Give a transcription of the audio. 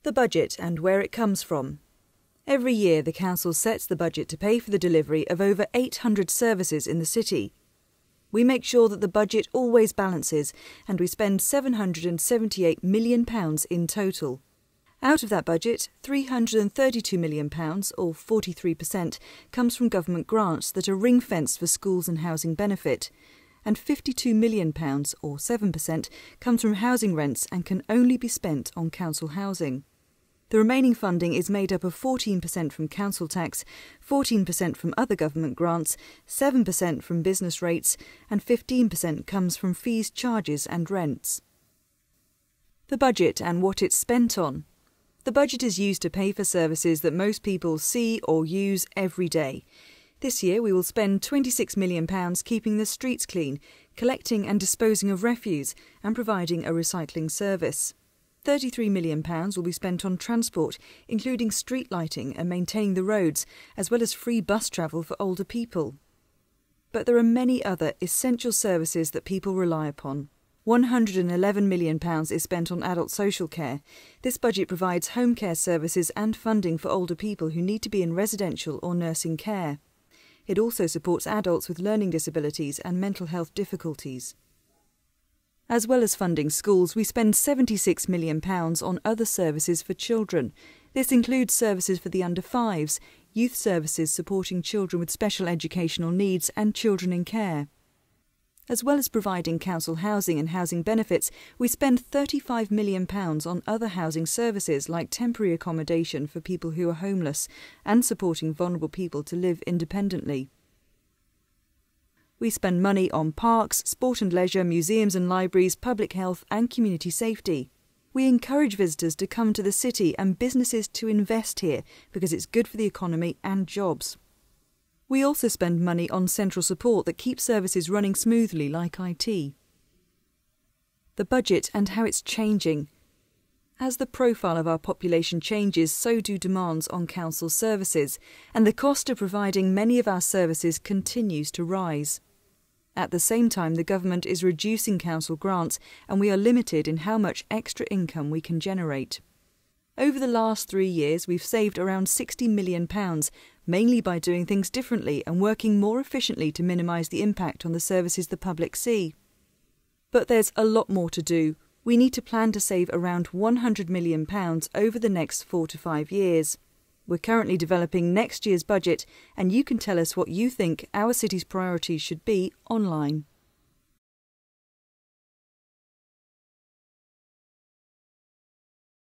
The budget and where it comes from. Every year the council sets the budget to pay for the delivery of over 800 services in the city. We make sure that the budget always balances, and we spend £778 million in total. Out of that budget, £332 million, or 43%, comes from government grants that are ring-fenced for schools and housing benefit, and £52 million, or 7%, comes from housing rents and can only be spent on council housing. The remaining funding is made up of 14% from council tax, 14% from other government grants, 7% from business rates, and 15% comes from fees, charges and rents. The budget and what it's spent on. The budget is used to pay for services that most people see or use every day. This year we will spend £26 million keeping the streets clean, collecting and disposing of refuse, and providing a recycling service. £33 million will be spent on transport, including street lighting and maintaining the roads, as well as free bus travel for older people. But there are many other essential services that people rely upon. £111 million is spent on adult social care. This budget provides home care services and funding for older people who need to be in residential or nursing care. It also supports adults with learning disabilities and mental health difficulties. As well as funding schools, we spend £76 million on other services for children. This includes services for the under-5s, youth services supporting children with special educational needs and children in care. As well as providing council housing and housing benefits, we spend £35 million on other housing services like temporary accommodation for people who are homeless and supporting vulnerable people to live independently. We spend money on parks, sport and leisure, museums and libraries, public health and community safety. We encourage visitors to come to the city and businesses to invest here because it's good for the economy and jobs. We also spend money on central support that keeps services running smoothly, like IT. The budget and how it's changing. As the profile of our population changes, so do demands on council services, and the cost of providing many of our services continues to rise. At the same time, the government is reducing council grants, and we are limited in how much extra income we can generate. Over the last 3 years, we've saved around £60 million, mainly by doing things differently and working more efficiently to minimise the impact on the services the public see. But there's a lot more to do. We need to plan to save around £100 million over the next 4 to 5 years. We're currently developing next year's budget, and you can tell us what you think our city's priorities should be online.